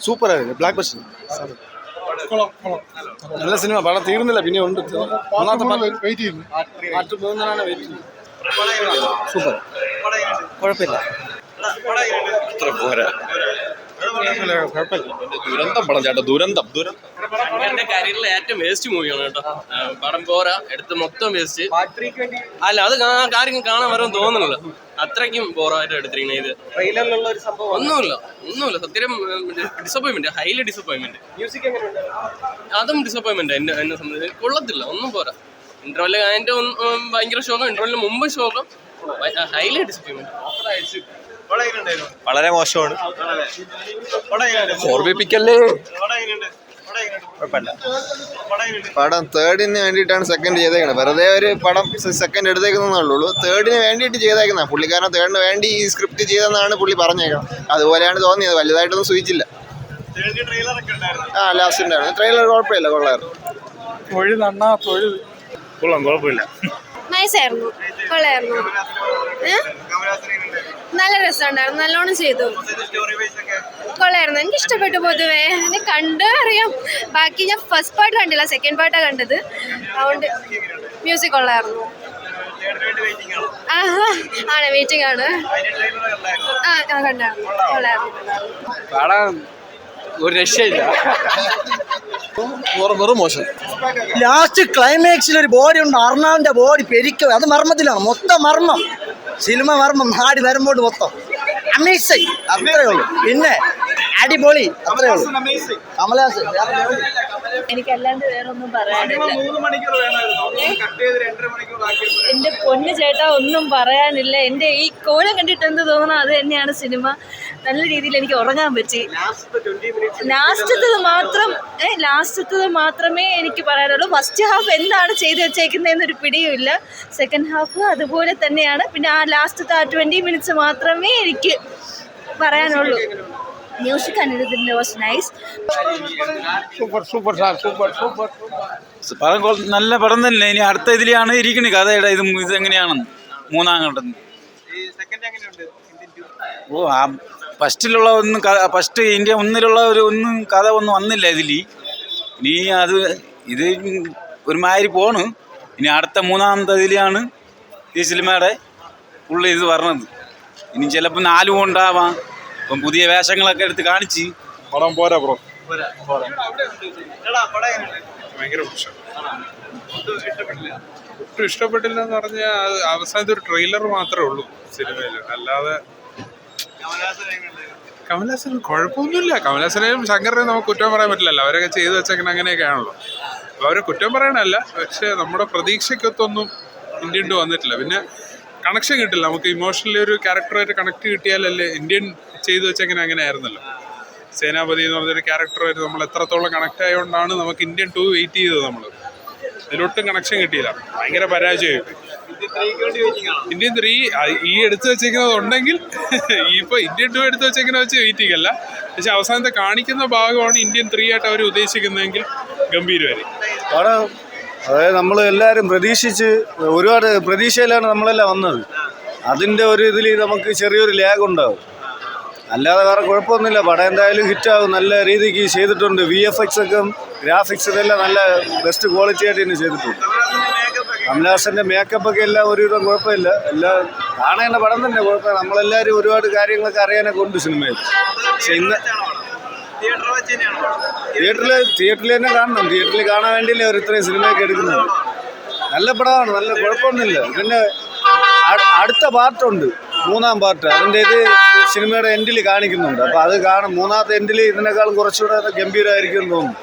സൂപ്പറായിരുന്നു. Black buster നല്ല cinema. പടം തീർന്നില്ല, പിന്നെ ഉണ്ട്. സൂപ്പർ, കുഴപ്പമില്ല. ദുരന്തം പടം ചേട്ടാ, ദുരന്തം. എന്റെ കരിയറിലെ ഏറ്റവും വേസ്റ്റ് മൂവിയാണ് കേട്ടോ. പടം പോരാ, എടുത്ത് മൊത്തം വേസ്റ്റ്. അല്ല, അത് ആർക്കും കാണാൻ വരാൻ തോന്നുന്നില്ല. അത്രയ്ക്കും ബോറായിട്ട് എടുത്തിരിക്കുന്നത്. ഇത് ഒന്നുമില്ല സത്യം. Disappointment, highly disappointment. അതും ഡിസപ്പോയിന്റ്മെന്റ്. എന്നെ സംബന്ധിച്ച് കൊള്ളത്തില്ല, ഒന്നും പോരാ. ഇന്റർവെല്ലിൽ അതിന്റെ ഭയങ്കര ശോകം, ഇന്റർവെല്ലിന് മുമ്പ് ശോകം. Highly disappointment. വളരെ മോശമാണ്. ഓർമ്മിപ്പിക്കല്ലേ. പടം തേർഡിന് വേണ്ടിയിട്ടാണ് സെക്കൻഡ് ചെയ്തേക്കുന്നത്. വെറുതെ ഒരു പടം സെക്കൻഡ് എടുത്തേക്കുന്നേ തേർഡിന് വേണ്ടിയിട്ട് ചെയ്തേക്കുന്ന പുള്ളിക്കാരൻ. തേർഡിന് വേണ്ടി ഈ സ്ക്രിപ്റ്റ് ചെയ്തെന്നാണ് പുള്ളി പറഞ്ഞേക്കണം. അതുപോലെയാണ് തോന്നിയത്. വലുതായിട്ടൊന്നും സൂചിച്ചില്ല. ലാസ്റ്റ് ഉണ്ടായിരുന്നു. ട്രെയിലർ കുഴപ്പമില്ല, കൊള്ളായിരുന്നു. കുഴപ്പമില്ല. നൈസായിരുന്നു, കൊള്ളായിരുന്നു. നല്ല രസമുണ്ടായിരുന്നു, നല്ലോണം ചെയ്തു. കൊള്ളായിരുന്നു, എനിക്ക് ഇഷ്ടപ്പെട്ടു. പൊതുവേ എന്നെ കണ്ട് അറിയാം. ബാക്കി ഞാൻ ഫസ്റ്റ് പാർട്ട് കണ്ടില്ല, സെക്കൻഡ് പാർട്ടാണ് കണ്ടത്. അതുകൊണ്ട് മ്യൂസിക് കൊള്ളായിരുന്നു. ആണ്, വെയിറ്റിംഗ് ആണ്. കണ്ടായിരുന്നു, കൊള്ളായിരുന്നു. ഒരു രക്ഷയില്ല, വെറും മോശം. ലാസ്റ്റ് ക്ലൈമാക്സിൽ ഒരു ബോഡി ഉണ്ട്, അർണാവിന്റെ ബോഡി പെരിക്കും. അത് മർമ്മത്തിലാണ്, മൊത്തം മർമ്മം. സിനിമ മർമ്മം, നാടി വരുമ്പോട്ട് മൊത്തം അമേസിങ്. അത്രേ ഉള്ളൂ. പിന്നെ അടിപൊളി, അത്രേ ഉള്ളൂ. കമലഹാസൻ. എനിക്കല്ലാണ്ട് വേറെ ഒന്നും പറയാനില്ല. എന്റെ പൊന്നു ചേട്ടാ, ഒന്നും പറയാനില്ല. എന്റെ ഈ കോലം കണ്ടിട്ട് എന്ത് തോന്നണം, അത് തന്നെയാണ് സിനിമ. നല്ല രീതിയിൽ എനിക്ക് ഉറങ്ങാൻ പറ്റി. ലാസ്റ്റത്തത് മാത്രമേ എനിക്ക് പറയാനുള്ളൂ. ഫസ്റ്റ് ഹാഫ് എന്താണ് ചെയ്തു വെച്ചേക്കുന്നതെന്നൊരു പിടിയുമില്ല. സെക്കൻഡ് ഹാഫ് അതുപോലെ തന്നെയാണ്. പിന്നെ ആ ലാസ്റ്റത്തെ 20 മിനിറ്റ്സ് മാത്രമേ എനിക്ക് പറയാനുള്ളൂ. മ്യൂസിക് അനിരുദ്ധിന്റെ വാസ് നൈസ്. പടം നല്ല പടം തന്നെ. ഇനി അടുത്ത ഇതിലാണ് ഇരിക്കുന്നത് കഥയുടെ. ഇതെങ്ങനെയാണെന്ന് മൂന്നാം കണ്ടത്. ആ ഫസ്റ്റിലുള്ള ഒന്നും ഫസ്റ്റ് ഇന്ത്യ ഒന്നിലുള്ള ഒന്നും കഥ ഒന്നും വന്നില്ല ഇതിൽ. ഇനി ഇത് ഒരുമാതിരി പോണ്. ഇനി അടുത്ത മൂന്നാമത്തെ ഇതിലാണ് ഈ സിനിമയുടെ ഉള്ള ഇത് പറഞ്ഞത്. ഇനി ചിലപ്പോൾ 4 കൊണ്ടാവാം. ഇപ്പം പുതിയ വേഷങ്ങളൊക്കെ എടുത്ത് കാണിച്ച് പടം പോരാ ബ്രോ. ഭയങ്കര ഒട്ടും ഇഷ്ടപ്പെട്ടില്ല എന്ന് പറഞ്ഞാൽ അവസാനത്തെ ഒരു ട്രെയിലർ മാത്രമേ ഉള്ളൂ സിനിമയിൽ. അല്ലാതെ കമലഹാസൻ കുഴപ്പമൊന്നുമില്ല. കമലഹാസനെയും ശങ്കറിനെയും നമുക്ക് കുറ്റം പറയാൻ പറ്റില്ലല്ലോ. അവരൊക്കെ ചെയ്തു വെച്ചേക്കണം, അങ്ങനെയൊക്കെയാണല്ലോ. അപ്പോൾ അവരെ കുറ്റം പറയാനല്ല, പക്ഷേ നമ്മുടെ പ്രതീക്ഷയ്ക്കൊത്തൊന്നും ഇന്ത്യൻ ടു വന്നിട്ടില്ല. പിന്നെ കണക്ഷൻ കിട്ടില്ല നമുക്ക്. ഇമോഷണലി ഒരു ക്യാരക്ടറായിട്ട് കണക്ട് കിട്ടിയാലല്ലേ. ഇന്ത്യൻ ചെയ്തു വെച്ചെങ്ങനെ അങ്ങനെ ആയിരുന്നല്ലോ. സേനാപതി എന്ന് പറഞ്ഞൊരു ക്യാരക്ടറായിട്ട് നമ്മൾ എത്രത്തോളം കണക്ട് ആയതുകൊണ്ടാണ് നമുക്ക് ഇന്ത്യൻ 2 വെയിറ്റ് ചെയ്തത്. നമ്മൾ ഇതിലൊട്ടും കണക്ഷൻ കിട്ടിയില്ല, ഭയങ്കര പരാജയമായി. ഇന്ത്യൻ 3 ഈ എടുത്തു വെച്ചേക്കുന്നത് ഉണ്ടെങ്കിൽ ഇപ്പോൾ ഇന്ത്യൻ 2 എടുത്തു വെച്ചേക്കുന്ന വെച്ച് വെയിറ്റിംഗ് അല്ല. പക്ഷെ അവസാനത്തെ കാണിക്കുന്ന ഭാഗമാണ് ഇന്ത്യൻ 3 ആയിട്ട് അവർ ഉദ്ദേശിക്കുന്നതെങ്കിൽ ഗംഭീരമായിരിക്കും. അതായത് നമ്മൾ എല്ലാവരും പ്രതീക്ഷിച്ച് ഒരുപാട് പ്രതീക്ഷയിലാണ് നമ്മളെല്ലാം വന്നത്. അതിൻ്റെ ഒരു ഇതിൽ നമുക്ക് ചെറിയൊരു ലാഗ് ഉണ്ടാവും. അല്ലാതെ വേറെ കുഴപ്പമൊന്നുമില്ല. പടം എന്തായാലും ഹിറ്റാകും. നല്ല രീതിക്ക് ചെയ്തിട്ടുണ്ട്. VFX ഒക്കെ ഗ്രാഫിക്സ് ഇതെല്ലാം നല്ല ബെസ്റ്റ് ക്വാളിറ്റി ആയിട്ട് തന്നെ ചെയ്തിട്ടുണ്ട്. കമലഹാസൻ്റെ മേക്കപ്പൊക്കെ എല്ലാം ഒരുവിധം കുഴപ്പമില്ല. എല്ലാം കാണേണ്ട പടം തന്നെ, കുഴപ്പമില്ല. നമ്മളെല്ലാവരും ഒരുപാട് കാര്യങ്ങളൊക്കെ അറിയാനൊക്കെ ഉണ്ട് സിനിമയിൽ. പക്ഷെ ഇന്ന് തിയേറ്ററിൽ തന്നെ കാണണം. തിയേറ്ററിൽ കാണാൻ വേണ്ടിയല്ലേ അവർ ഇത്രയും സിനിമയൊക്കെ എടുക്കുന്നത്. നല്ല പടമാണ്, നല്ല കുഴപ്പമൊന്നുമില്ല. പിന്നെ അടുത്ത പാർട്ടുണ്ട്, 3-ാം പാർട്ട്. അതിൻ്റെ ഇത് സിനിമയുടെ എൻഡിൽ കാണിക്കുന്നുണ്ട്. അപ്പോൾ അത് കാണും. 3-ാമത്തെ എൻഡിൽ ഇതിനേക്കാളും കുറച്ചുകൂടെ ഗംഭീരമായിരിക്കും എന്ന് തോന്നുന്നു.